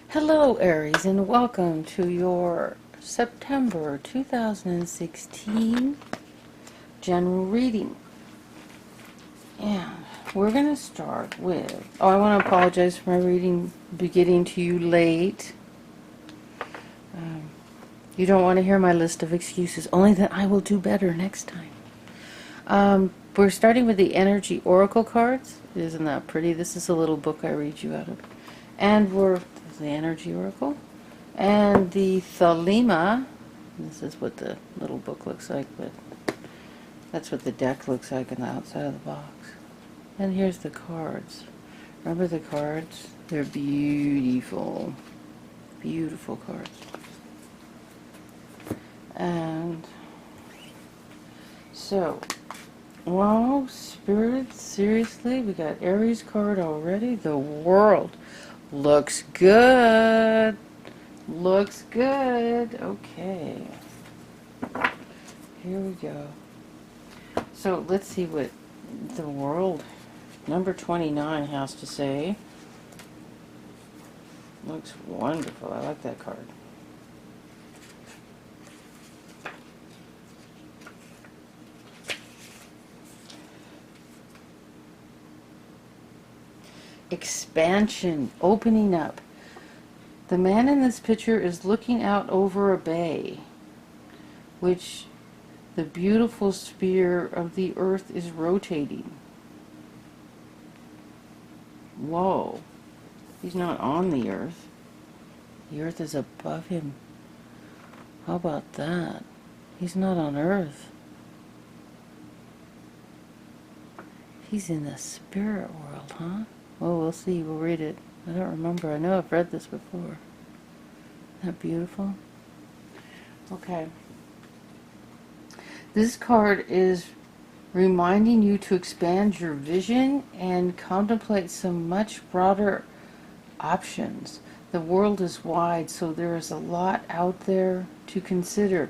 Hello, Aries, and welcome to your September 2016 general reading. And we're going to start with... Oh, I want to apologize for my reading beginning to you late. You don't want to hear my list of excuses, only that I will do better next time. We're starting with the Energy Oracle cards. Isn't that pretty? This is a little book I read you out of. And we're the Energy Oracle. And the Thelema. This is what the little book looks like, but that's what the deck looks like on the outside of the box. And here's the cards. Remember the cards? They're beautiful. Beautiful cards. And so, wow, Spirit, seriously, we got Aries card already. The World looks good. Looks good. Okay. Here we go. So let's see what the World number 29 has to say. Looks wonderful. I like that card. Expansion, opening up. The man in this picture is looking out over a bay, which the beautiful sphere of the earth is rotating. Whoa. He's not on the earth. The earth is above him. How about that? He's not on earth. He's in the spirit world, huh? Oh, we'll see. We'll read it. I don't remember. I know I've read this before. Isn't that beautiful? Okay. This card is reminding you to expand your vision and contemplate some much broader options. The world is wide, so there is a lot out there to consider.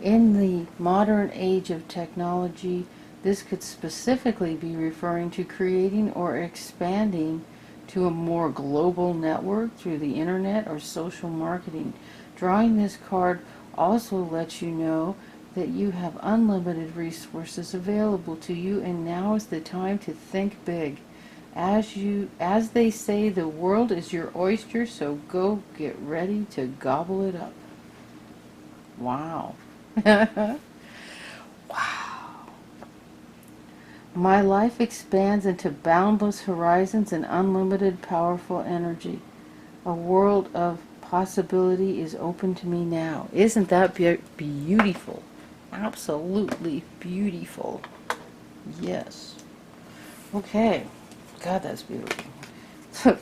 In the modern age of technology, this could specifically be referring to creating or expanding to a more global network through the internet or social marketing. Drawing this card also lets you know that you have unlimited resources available to you, and now is the time to think big. As they say, the world is your oyster, so go get ready to gobble it up. Wow. Wow. My life expands into boundless horizons and unlimited powerful energy. A world of possibility is open to me now. Isn't that beautiful? Absolutely beautiful. Yes. Okay. God, that's beautiful.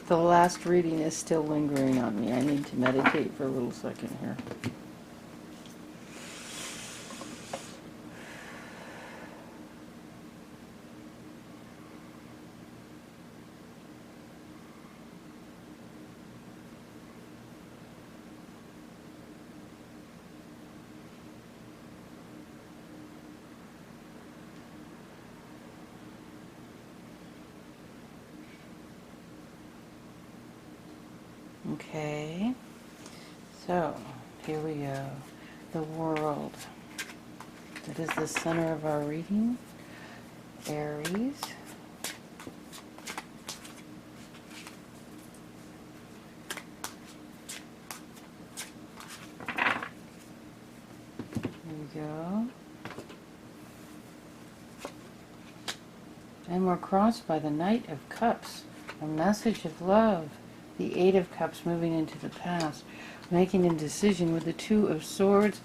The last reading is still lingering on me. I need to meditate for a little second here. Okay, so here we go. The World. That is the center of our reading. Aries. Here we go. And we're crossed by the Knight of Cups. A message of love. The Eight of Cups moving into the past, making a decision with the Two of Swords,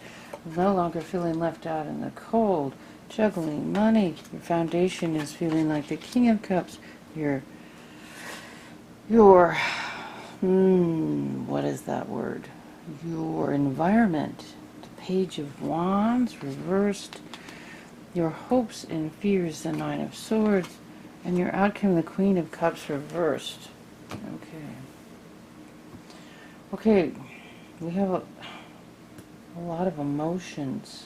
no longer feeling left out in the cold, juggling money. Your foundation is feeling like the King of Cups. Your what is that word? Your environment. The Page of Wands reversed. Your hopes and fears, the Nine of Swords, and your outcome, the Queen of Cups reversed. Okay, we have a lot of emotions.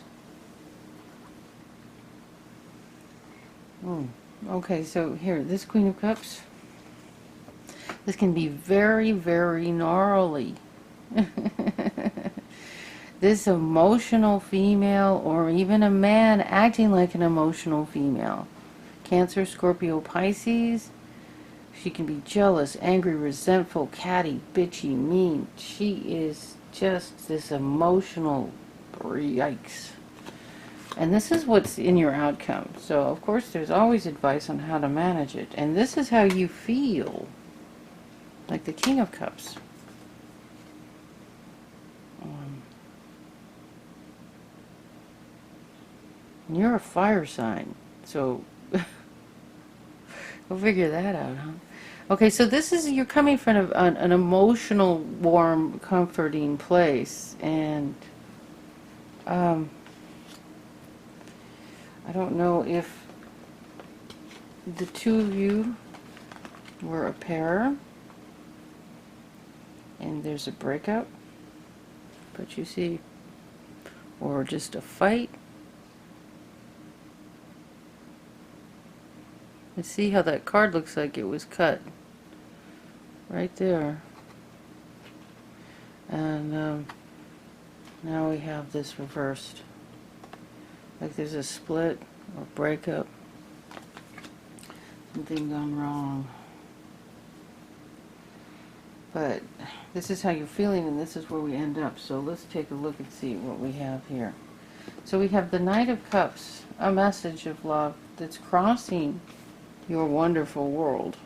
Okay, so here, this Queen of Cups, this can be very, very gnarly. This emotional female, or even a man acting like an emotional female. Cancer, Scorpio, Pisces. She can be jealous, angry, resentful, catty, bitchy, mean. She is just this emotional, yikes. And this is what's in your outcome. So, of course, there's always advice on how to manage it. And this is how you feel. Like the King of Cups. And you're a fire sign. So, we'll figure that out, huh? Okay, so this is, you're coming from an emotional, warm, comforting place. And I don't know if the two of you were a pair and there's a breakup, but you see, or just a fight. And see how that card looks like it was cut right there. And now we have this reversed. Like there's a split or breakup. Something gone wrong. But this is how you're feeling, and this is where we end up. So let's take a look and see what we have here. So we have the Knight of Cups, a message of love that's crossing your wonderful world.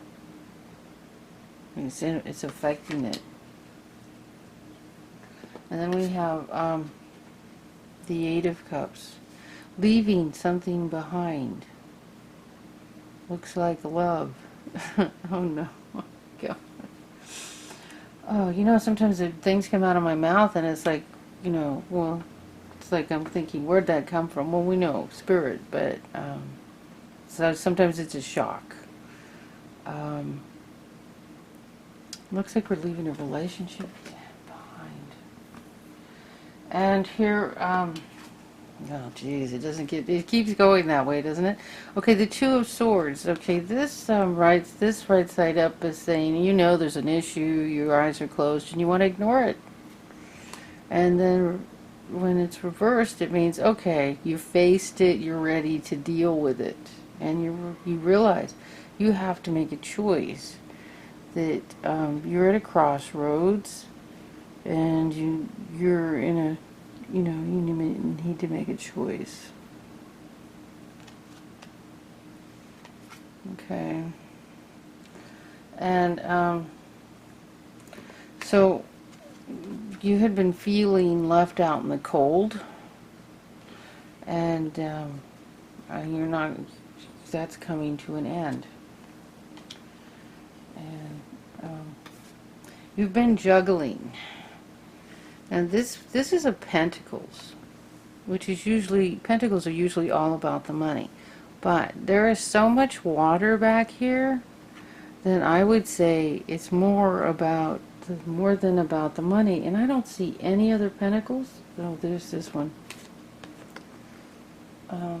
It's affecting it. And then we have the Eight of Cups, leaving something behind. Looks like love. Oh no. God. Oh, you know, sometimes things come out of my mouth and it's like, you know, well, it's like I'm thinking, where'd that come from? Well, we know, spirit, but so sometimes it's a shock. Looks like we're leaving a relationship behind. And here, oh geez, it keeps going that way, doesn't it? Okay, the Two of Swords. Okay, this right side up is saying, you know, there's an issue, your eyes are closed, and you want to ignore it. And then when it's reversed, it means, okay, you faced it, you're ready to deal with it. And you realize you have to make a choice, that you're at a crossroads, and you're in a, you know, you need to make a choice. Okay. And so you had been feeling left out in the cold, and you're not, that's coming to an end. And you've been juggling. And this is a Pentacles, which is usually, Pentacles are usually all about the money. But there is so much water back here that I would say it's more than about the money. And I don't see any other Pentacles. Oh, there's this one. I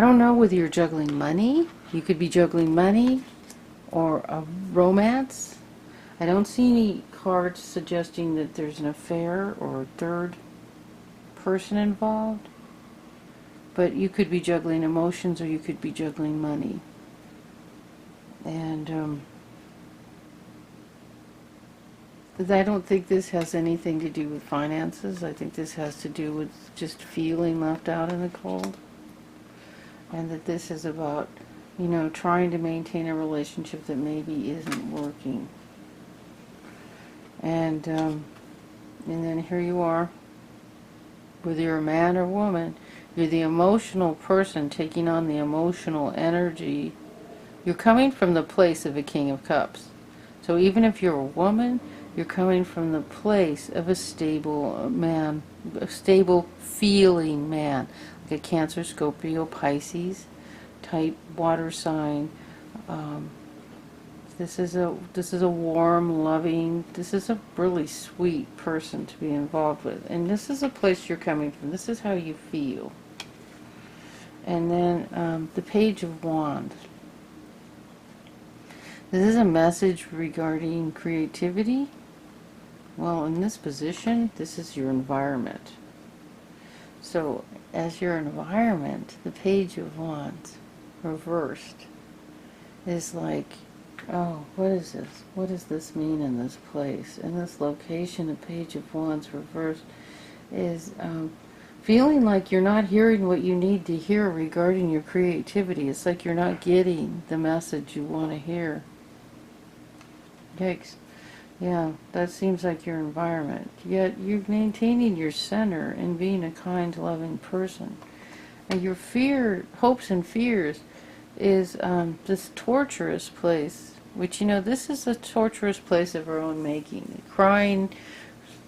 don't know whether you're juggling money. You could be juggling money or a romance. I don't see any cards suggesting that there's an affair or a third person involved. But you could be juggling emotions, or you could be juggling money. And I don't think this has anything to do with finances. I think this has to do with just feeling left out in the cold. And that this is about, you know, trying to maintain a relationship that maybe isn't working. And then here you are, whether you're a man or woman, you're the emotional person taking on the emotional energy. You're coming from the place of a King of Cups. So even if you're a woman, you're coming from the place of a stable man, a stable feeling man, like a Cancer, Scorpio, Pisces type water sign. This is a warm, loving, this is a really sweet person to be involved with. And this is a place you're coming from. This is how you feel. And then the Page of Wands. This is a message regarding creativity. Well, in this position, this is your environment. So, as your environment, the Page of Wands, reversed, is like, oh, what is this? What does this mean in this place? In this location, the Page of Wands reversed is feeling like you're not hearing what you need to hear regarding your creativity. It's like you're not getting the message you want to hear. Yikes. Yeah, that seems like your environment. Yet you're maintaining your center and being a kind, loving person. And your fear, hopes and fears, is this torturous place, which, you know, this is a torturous place of our own making. Crying,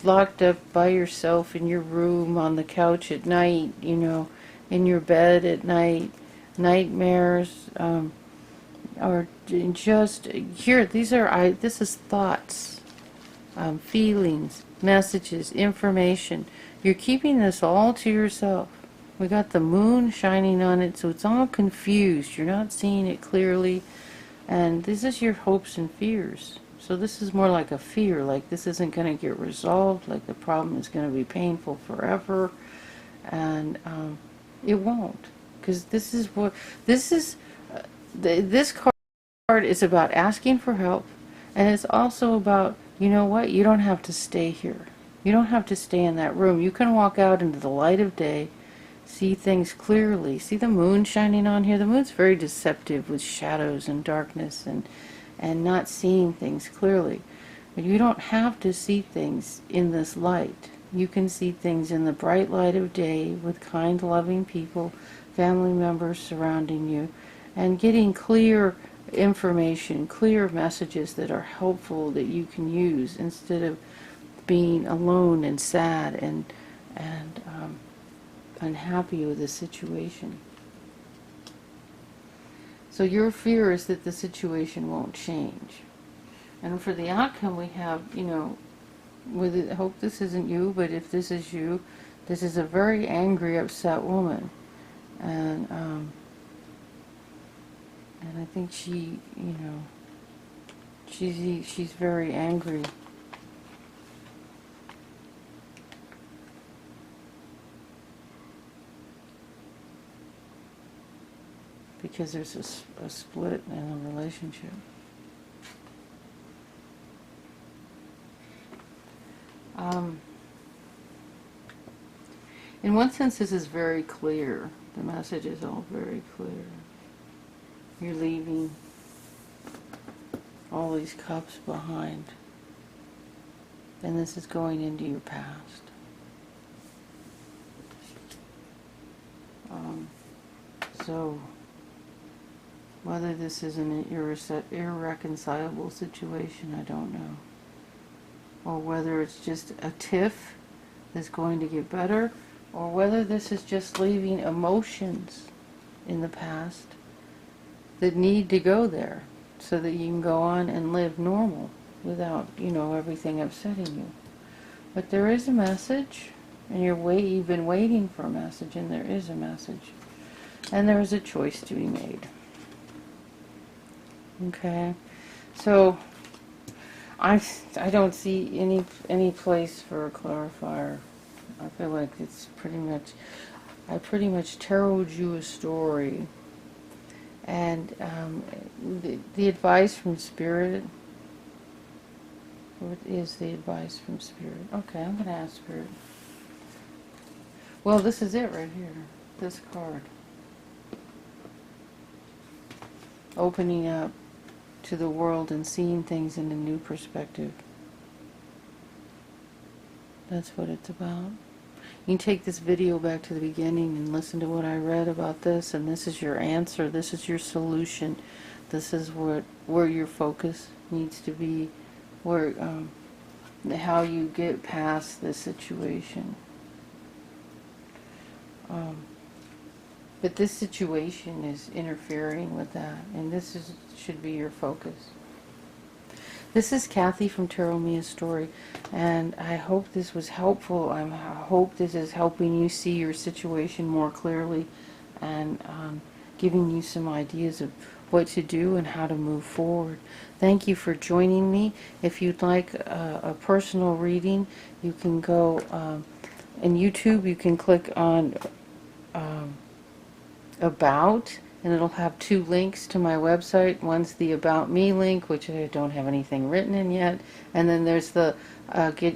locked up by yourself in your room, on the couch at night, you know, in your bed at night, nightmares, or just, here, this is thoughts, feelings, messages, information. You're keeping this all to yourself. We got the moon shining on it, so it's all confused. You're not seeing it clearly. And this is your hopes and fears. So this is more like a fear, like this isn't going to get resolved, like the problem is going to be painful forever. And it won't. Because this is what, this card is about asking for help. And it's also about, you know what, you don't have to stay here. You don't have to stay in that room. You can walk out into the light of day, see things clearly. See the moon shining on here? The moon's very deceptive with shadows and darkness and not seeing things clearly. But you don't have to see things in this light. You can see things in the bright light of day with kind, loving people, family members surrounding you, and getting clear information, clear messages that are helpful that you can use instead of being alone and sad and unhappy with the situation. So your fear is that the situation won't change. And for the outcome we have, you know, I hope this isn't you, but if this is you, this is a very angry, upset woman. And I think she, you know, she's very angry. Because there's a split in a relationship. In one sense, this is very clear. The message is all very clear. You're leaving all these cups behind. And this is going into your past. So, whether this is an irreconcilable situation, I don't know. Or whether it's just a tiff that's going to get better, or whether this is just leaving emotions in the past that need to go there so that you can go on and live normal without, you know, everything upsetting you. But there is a message, and you've been waiting for a message, and there is a message. And there is a choice to be made. Okay? So, I don't see any place for a clarifier. I feel like it's I pretty much taroted you a story. And the advice from Spirit, what is the advice from Spirit? Okay, I'm going to ask Spirit. Well, this is it right here, this card. Opening up to the world and seeing things in a new perspective. That's what it's about. You can take this video back to the beginning and listen to what I read about this, and this is your answer, this is your solution, this is where your focus needs to be, where how you get past this situation. But this situation is interfering with that, and should be your focus. This is Kathy from Tarot Me a Story, and I hope this was helpful. I hope this is helping you see your situation more clearly and giving you some ideas of what to do and how to move forward. Thank you for joining me. If you'd like a personal reading, you can go in YouTube, you can click on um, About, and it'll have two links to my website. One's the About Me link, which I don't have anything written in yet, and then there's the get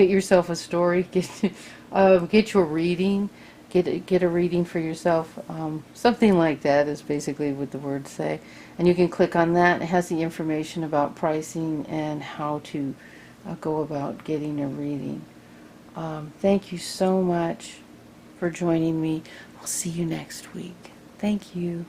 yourself a story, get your reading, get a reading for yourself, something like that is basically what the words say. And you can click on that. It has the information about pricing and how to go about getting a reading. Thank you so much for joining me. I'll see you next week. Thank you.